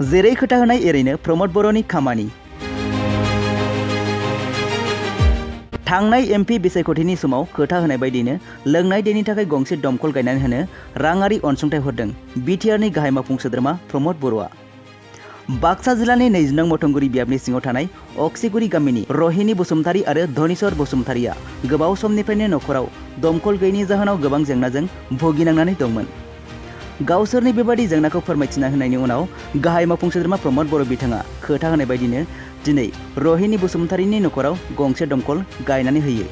जेरै खोथा होनाय एरैनो प्रमद बर'नि खामानि। थांनाय एमपि बिसायख'थिनि समाव खोथा होनाय बायदिनो लोंनाय दैनि थाखाय गंसे दमखल गायनानै होनो राङारि अनसुंथाइ हरदों बिटिआरनि गाहाय मावफुं सोद्रोमा प्रमद बर'आ। बाक्सा जिल्लानि 20 नं मथंगुरि बियाबनि सिङाव थानाय अक्सिगुरि गामिनि रहिनी बसुमतारी आरो धनेश्वर बसुमतारीया गोबाव समनिफ्रायनो नखराव दमखल गैयैनि जाहोनाव गोबां जेंनाजों भुगिनांनानै दंमोन। गावसोरनि बेबादि जेंनाखौ फोरमायथिना होनायनि उनाव गाहाय मावफुं सोद्रोमा प्रमद बर' बिथाङा खोथा होनाय बायदिनो दिनै रहिनी बसुमतारीनि नखराव गंसे दमखल गायनानै होयो।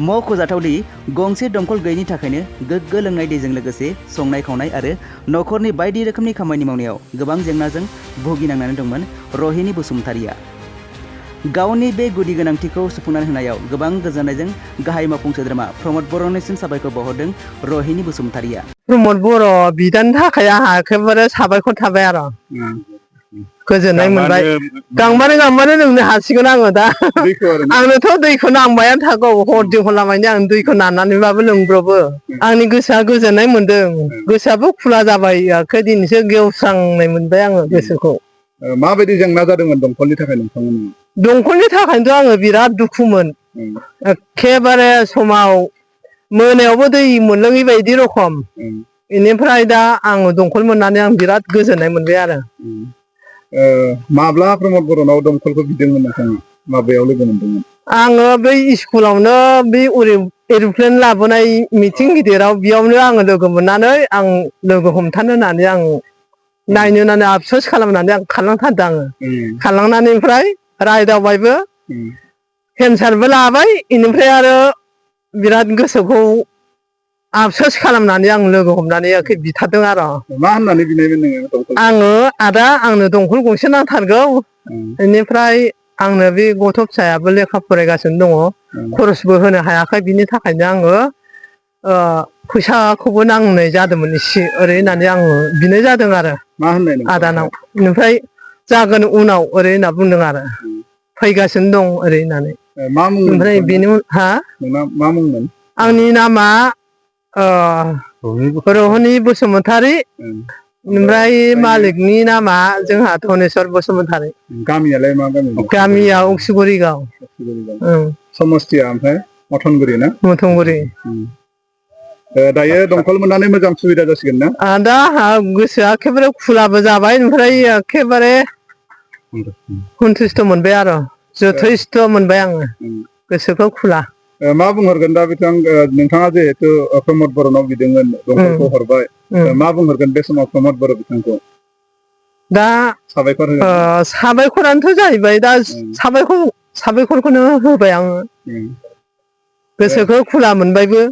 मख'जाथावदि गंसे दमखल गैयैनि थाखायनो गोग्गो लोंनाय दैजों लोगोसे संनाय खावनाय आरो नखरनि बायदि रोखोमनि खामानि मावनायाव गोबां जेंनाजों भुगिनांनानै दंमोन रहिनी बसुमतारीया। गावनि बे गुदि गोनांथिखौ सुफुंनानै होनायाव गोबां गोजोननायजों गाहाय मावफुं सोद्रोमा प्रमद बर'निसिम साबायखर बावहरदों रहिनी बसुमतारीया। प्रमद बर' बिदानि थाखाय आंहा एखेबारे साबायखर थाबाय आरो गोजोननाय मोनबाय। गांबानो लोंनो हासिगोन आङो दा। आंनोथ' दैखौ नांबायानो थागौ, हरदि हरलामानि आं दैखौ नानानैबाबो लोंब्रबो। आंनि गोसोआ गोजोननाय मोनदों, गोसोआबो खुला जाबाय। दिनैसो गेवस्रांनाय मोनबाय आङो गोसोखौ। माबायदि जेंना जादोंमोन दमखलनि थाखाय नोंथांमोनहा? दंखलनि थाखायनोथ' आङो बिराद दुखुमोन। एखेबारे समाव मोनायावबो दै मोनलोङै बायदि रखम। बेनिफ्राय दा आङो दंखल मोननानै आं बिराद गोजोननाय मोनबाय आरो। माब्ला प्रमद बर'नाव दमखलखौ बिदोंमोन नोंथाङा? माबायाव लोगो मोनदोंमोन? आङो बै स्कुलावनो बे एर'प्लेन लाबोनाय मिथिं गिदिराव बेयावनो आङो लोगो मोननानै आं लोगो हमथानो होननानै आं नायनो होननानै आफस'स खालामनानै आं खारलांथारदों आङो। खारलांनानै ओमफ्राय रायदावबायबो, केन्सारबो लाबाय। बेनिफ्राय आरो बिराद गोसोखौ आफस'स खालामनानै आं लोगो हमनानै एखे बिथारदों आरो। मा होननानै बिनायमोन नोङो दमखल? आङो आदा आंनो दंखल गंसे नांथारगौ। बेनिफ्राय आंनो बे गथ' फिसायाबो लेखा फरायगासिनो दङ, खरसबो होनो हायाखै। बिनि थाखायनो आङो फैसाखौबो नांनाय जादोंमोन एसे, ओरै होननानै आङो बिनाय जादों आरो मा होननाय आदानाव। बेनिफ्राय जागोन उनाव ओरै होनना बुंदों आरो, फैगासिनो दं ओरै होननानै। मा मुंमोन? ओमफ्राय बेनि हा मा मुंमोन? आंनि नामा रहिनी बसुमतारी। ओमफ्राय मालिकनि नामा जोंहा धनेश्वर बसुमतारी। गामियालाय मा गामि? गामिया अक्सिगुरि गाव। समस्थिया ओमफ्राय मथनगुरि ना? मथंगुरि। दायो दंखल मोननानै मोजां सुबिदा जासिगोन ना? दा आंहा गोसोआ एखेबारे खुलाबो जाबाय। ओमफ्राय एखेबारे सन्थुस्थ' मोनबाय आरो, जथेस्थ' मोनबाय आङो गोसोखौ खुला। मा बुंहरगोन दा बिथां? नोंथाङा जिहेथु प्रमद बर'नाव बिदोंमोन, दंखलखौ हरबाय, मा बुंहरगोन बे समाव प्रमद बर' बिथांखौ? दा साबायखर साबायखरानोथ' जाहैबाय। दा साबायखरखौनो होबाय आङो। गोसोखौ खुला मोनबायबो।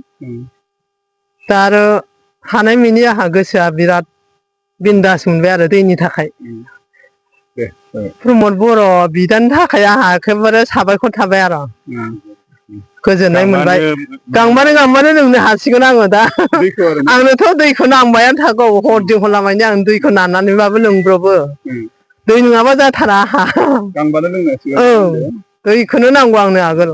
दा आरो हानायमिनि आंहा गोसोआ बिराद बिन्दास मोनबाय आरो दैनि थाखाय। प्रमद बर' बिदानि थाखाय आंहा एखेबारे साबायखर थाबाय आरो गोजोननाय मोनबाय। गांबानो लोंनो हासिगोन आङो दा। आंनोथ' दैखौ नांबायानो थागौ, हरदि हरलामानि आं दैखौ नानानैबाबो लोंब्रबो। दै नङाबा जाथारा आंहा। गांबानो लोंनो हासिगोन। दैखौनो नांगौ आंनो आगोल।